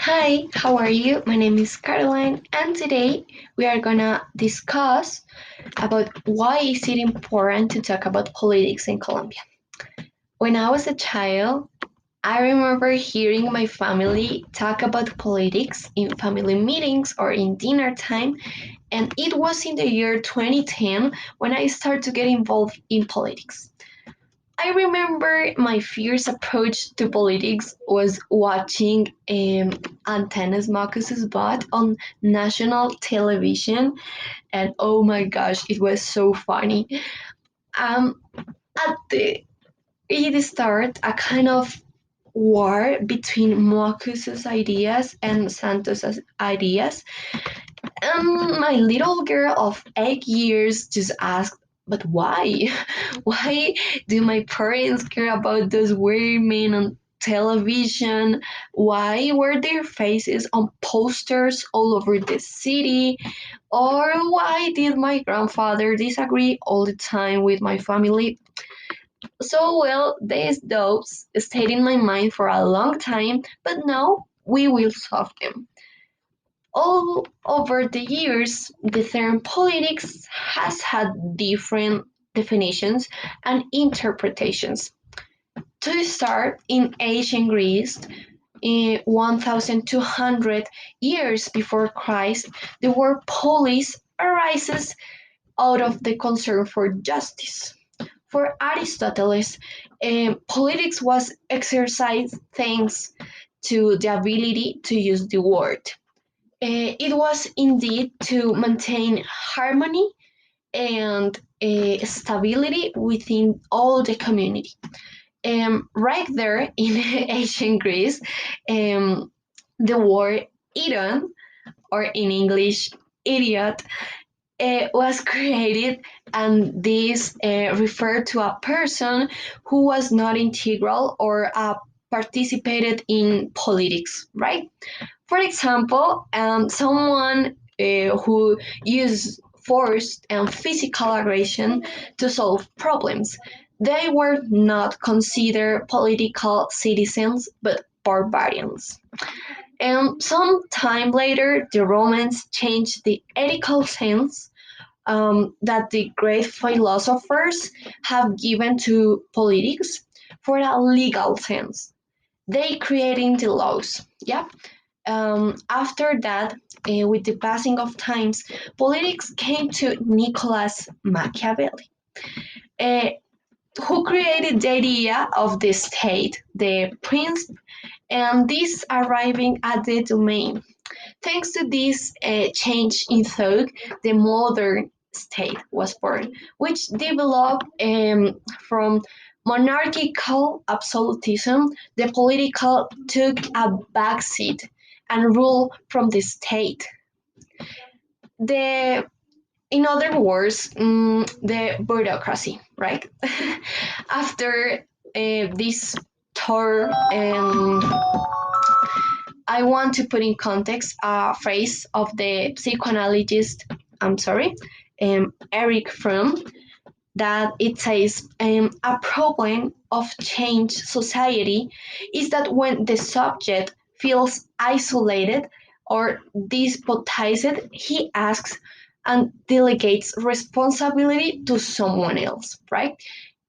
Hi, how are you? My name is Caroline, and today we are gonna discuss about why is it important to talk about politics in Colombia. When I was a child, I remember hearing my family talk about politics in family meetings or in dinner time, and it was in the year 2010 when I started to get involved in politics. I remember my first approach to politics was watching Antanas Marcus's bot on national television, and oh my gosh, it was so funny. Um, at the it started a kind of war between Marcus's ideas and Santos's ideas. My little girl of 8 years just asked, but why? Why do my parents care about those weird men on television? Why were their faces on posters all over the city? Or why did my grandfather disagree all the time with my family? So, well, these doubts stayed in my mind for a long time, but now we will solve them. All over the years, the term politics has had different definitions and interpretations. To start, in ancient Greece, in 1200 years before Christ, the word polis arises out of the concern for justice. For Aristotle, politics was exercised thanks to the ability to use the word. It was indeed to maintain harmony and stability within all the community. Right there in ancient Greece, the word "idiot" or in English idiot was created, and this referred to a person who was not integral or participated in politics, right? For example, someone who used force and physical aggression to solve problems. They were not considered political citizens but barbarians. And some time later, the Romans changed the ethical sense that the great philosophers have given to politics for a legal sense. They creating the laws. Yeah. After that, with the passing of times, politics came to Nicholas Machiavelli, uh, who created the idea of the state, the prince, and this arriving at the domain. Thanks to this change in thought, the modern state was born, which developed from monarchical absolutism. The political took a backseat and ruled from the state. The in other words, the bureaucracy, right? After this tour, I want to put in context a phrase of the psychoanalyst, I'm sorry, Eric Fromm, that it says a problem of change society is that when the subject feels isolated or despotised, he asks and delegates responsibility to someone else, right?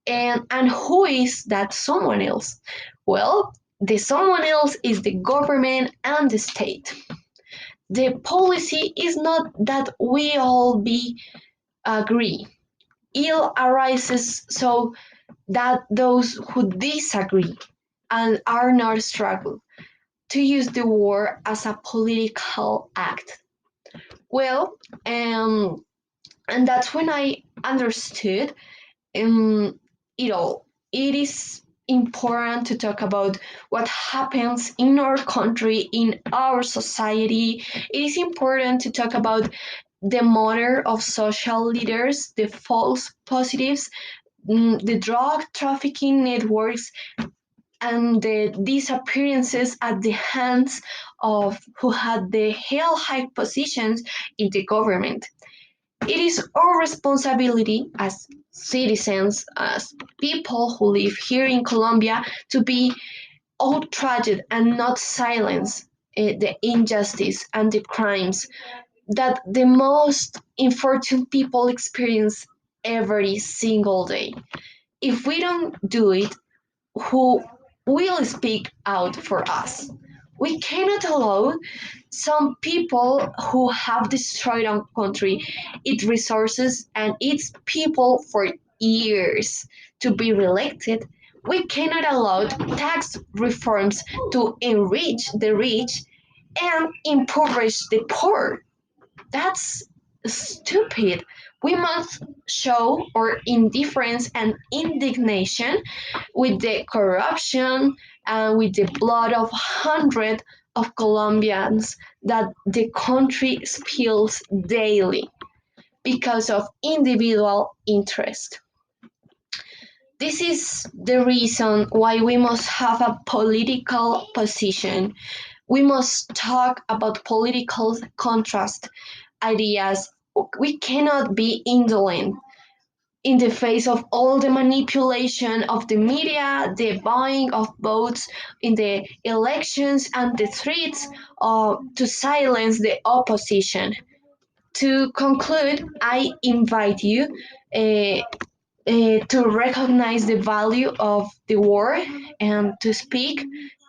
And who is that someone else? Well, the someone else is the government and the state. The policy is not that we all be agree. Ill arises so that those who disagree and are not struggle to use the war as a political act. Well, and that's when I understood it all. It is important to talk about what happens in our country, in our society. It is important to talk about the mother of social leaders, the false positives, the drug trafficking networks, and the disappearances at the hands of who had the high positions in the government. It is our responsibility as citizens, as people who live here in Colombia, to be outraged and not silenced the injustice and the crimes that the most unfortunate people experience every single day. If we don't do it, who will speak out for us? We cannot allow some people who have destroyed our country, its resources, and its people for years to be reelected. We cannot allow tax reforms to enrich the rich and impoverish the poor. That's stupid. We must show our indifference and indignation with the corruption and with the blood of hundreds of Colombians that the country spills daily because of individual interest. This is the reason why we must have a political position. We must talk about political contrast ideas. We cannot be indolent in the face of all the manipulation of the media, the buying of votes in the elections, and the threats to silence the opposition. To conclude, I invite you uh, to recognize the value of the war and to speak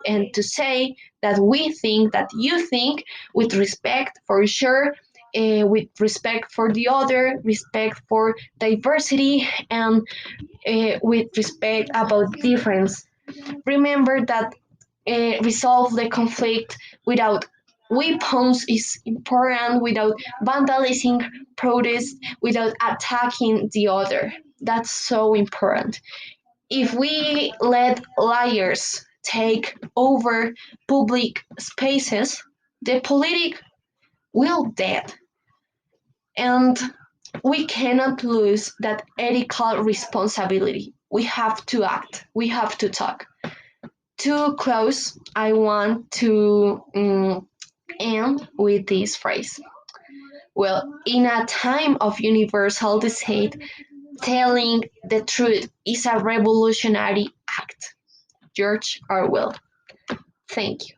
and to say that we think that you think with respect for sure, with respect for the other, respect for diversity, and with respect about difference. Remember that resolve the conflict without weapons is important, without vandalizing protests, without attacking the other. That's so important. If we let liars take over public spaces, the politic will dead. And we cannot lose that ethical responsibility. We have to act. We have to talk. To close, I want to end with this phrase. Well, in a time of universal deceit, telling the truth is a revolutionary act. George Orwell. Thank you.